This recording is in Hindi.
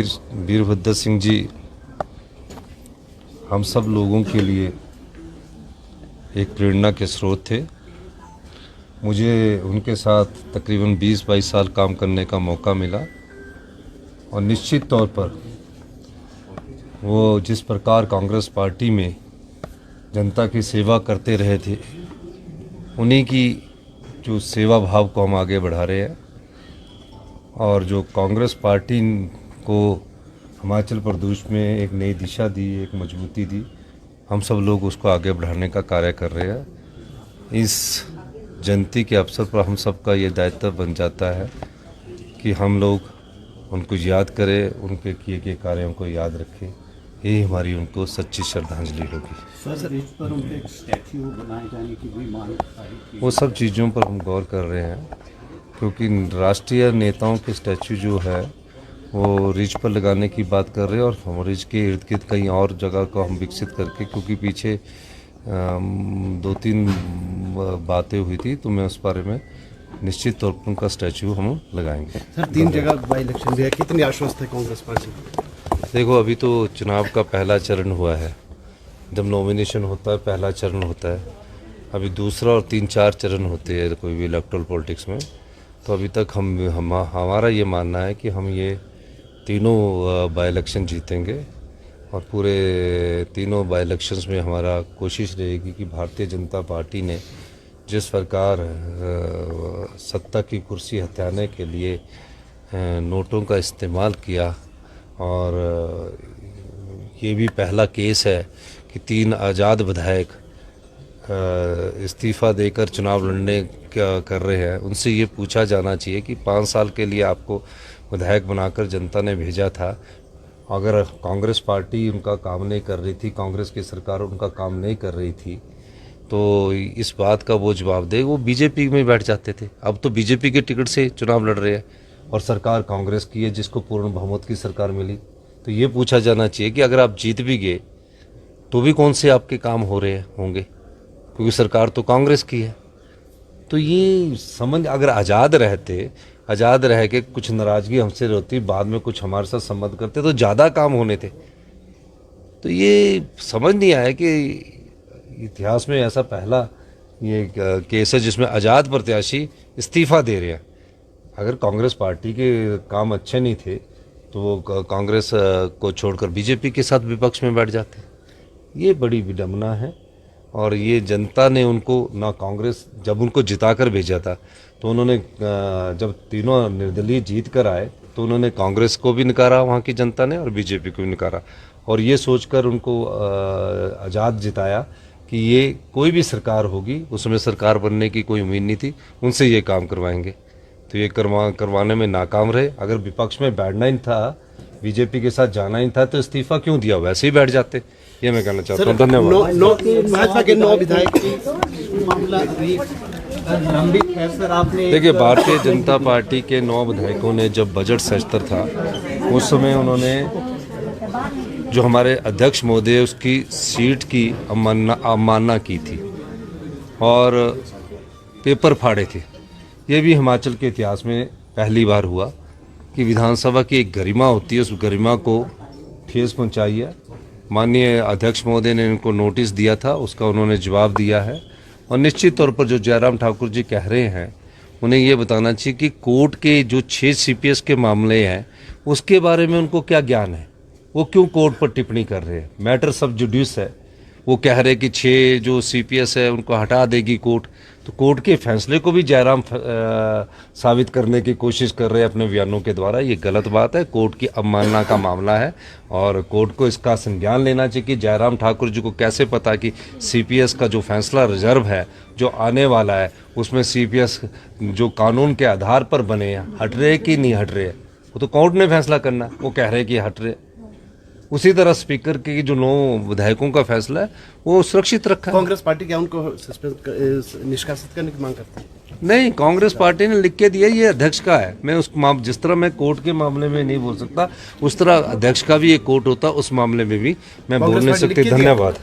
वीरभद्र सिंह जी हम सब लोगों के लिए एक प्रेरणा के स्रोत थे। मुझे उनके साथ तकरीबन 20-22 साल काम करने का मौका मिला और निश्चित तौर पर वो जिस प्रकार कांग्रेस पार्टी में जनता की सेवा करते रहे थे, उन्हीं की जो सेवा भाव को हम आगे बढ़ा रहे हैं और जो कांग्रेस पार्टी को हिमाचल प्रदेश में एक नई दिशा दी, एक मजबूती दी, हम सब लोग उसको आगे बढ़ाने का कार्य कर रहे हैं। इस जयंती के अवसर पर हम सब का ये दायित्व बन जाता है कि हम लोग उनको याद करें, उनके किए गए कार्यों को याद रखें। यही हमारी उनको सच्ची श्रद्धांजलि होगी। सर, इस पर उनके एक स्टैच्यू बनाए जाने की भी मांग आई। वो सब चीज़ों पर हम गौर कर रहे हैं, क्योंकि राष्ट्रीय नेताओं के स्टैच्यू जो है वो रिज पर लगाने की बात कर रहे हैं और हम रिज के इर्द गिर्द कहीं और जगह को हम विकसित करके, क्योंकि पीछे 2-3 बातें हुई थी, तो मैं उस बारे में निश्चित तौर पर उनका स्टैच्यू हम लगाएंगे। सर, 3 जगह बाई इलेक्शन भी है, कितनी आश्वस्त है कांग्रेस पार्टी? देखो, अभी तो चुनाव का पहला चरण हुआ है। जब नॉमिनेशन होता है पहला चरण होता है, अभी दूसरा और 3-4 चरण होते हैं कोई भी इलेक्टोरल पॉलिटिक्स में। तो अभी तक हमारा ये मानना है कि हम ये तीनों बाई इलेक्शन जीतेंगे और पूरे तीनों बाई इलेक्शंस में हमारा कोशिश रहेगी कि भारतीय जनता पार्टी ने जिस प्रकार सत्ता की कुर्सी हथियाने के लिए नोटों का इस्तेमाल किया, और ये भी पहला केस है कि 3 आज़ाद विधायक इस्तीफ़ा देकर चुनाव लड़ने कर रहे हैं। उनसे ये पूछा जाना चाहिए कि 5 साल के लिए आपको विधायक बनाकर जनता ने भेजा था, अगर कांग्रेस पार्टी उनका काम नहीं कर रही थी, कांग्रेस की सरकार उनका काम नहीं कर रही थी, तो इस बात का वो जवाब दे। वो बीजेपी में बैठ जाते थे, अब तो बीजेपी के टिकट से चुनाव लड़ रहे हैं और सरकार कांग्रेस की है जिसको पूर्ण बहुमत की सरकार मिली। तो ये पूछा जाना चाहिए कि अगर आप जीत भी गए तो भी कौन से आपके काम हो रहे होंगे, क्योंकि सरकार तो कांग्रेस की है। तो ये समझ, अगर आज़ाद रह के कुछ नाराज़गी हमसे होती, बाद में कुछ हमारे साथ संबंध करते तो ज़्यादा काम होने थे। तो ये समझ नहीं आया कि इतिहास में ऐसा पहला ये केस है जिसमें आज़ाद प्रत्याशी इस्तीफ़ा दे रहे हैं। अगर कांग्रेस पार्टी के काम अच्छे नहीं थे तो वो कांग्रेस को छोड़कर बीजेपी के साथ विपक्ष में बैठ जाते। ये बड़ी विडंबना है और ये जनता ने उनको ना कांग्रेस, जब उनको जिताकर भेजा था तो उन्होंने, जब तीनों निर्दलीय जीत कर आए तो उन्होंने कांग्रेस को भी नकारा वहाँ की जनता ने और बीजेपी को भी नकारा, और ये सोचकर उनको आज़ाद जिताया कि ये कोई भी सरकार होगी उसमें सरकार बनने की कोई उम्मीद नहीं थी, उनसे ये काम करवाएंगे। तो ये करवाने में नाकाम रहे। अगर विपक्ष में बैठना ही था, बीजेपी के साथ जाना ही था, तो इस्तीफा क्यों दिया, वैसे ही बैठ जाते। ये मैं कहना चाहता हूँ। धन्यवाद। भाजपा के 9 विधायक की मामला लंबित है सर, आपने देखिए, भारतीय जनता पार्टी के 9 विधायकों ने जब बजट सत्र था उस समय उन्होंने जो हमारे अध्यक्ष महोदय उसकी सीट की अवमानना की थी और पेपर फाड़े थे। ये भी हिमाचल के इतिहास में पहली बार हुआ कि विधानसभा की एक गरिमा होती है, उस गरिमा को ठेस पहुंचाई है। माननीय अध्यक्ष महोदय ने इनको नोटिस दिया था, उसका उन्होंने जवाब दिया है। और निश्चित तौर पर जो जयराम ठाकुर जी कह रहे हैं, उन्हें ये बताना चाहिए कि कोर्ट के जो 6 CPS के मामले हैं उसके बारे में उनको क्या ज्ञान है, वो क्यों कोर्ट पर टिप्पणी कर रहे हैं। मैटर सब जुडिस है, वो कह रहे कि 6 जो CPS है उनको हटा देगी कोर्ट, तो कोर्ट के फैसले को भी जयराम साबित करने की कोशिश कर रहे हैं अपने बयानों के द्वारा। ये गलत बात है, कोर्ट की अवमानना का मामला है और कोर्ट को इसका संज्ञान लेना चाहिए कि जयराम ठाकुर जी को कैसे पता कि CPS का जो फैसला रिजर्व है जो आने वाला है उसमें CPS जो कानून के आधार पर बने हैं हट रहे कि नहीं हट रहे, वो तो कोर्ट ने फैसला करना है। वो कह रहे कि हट रहे। उसी तरह स्पीकर के जो 9 विधायकों का फैसला है वो सुरक्षित रखा है। कांग्रेस पार्टी क्या उनको निष्कासित करने की मांग करती है? नहीं, कांग्रेस पार्टी ने लिख के दिया, ये अध्यक्ष का है। मैं उस जिस तरह मैं कोर्ट के मामले में नहीं बोल सकता, उस तरह अध्यक्ष का भी एक कोर्ट होता, उस मामले में भी मैं बोल नहीं सकती। धन्यवाद।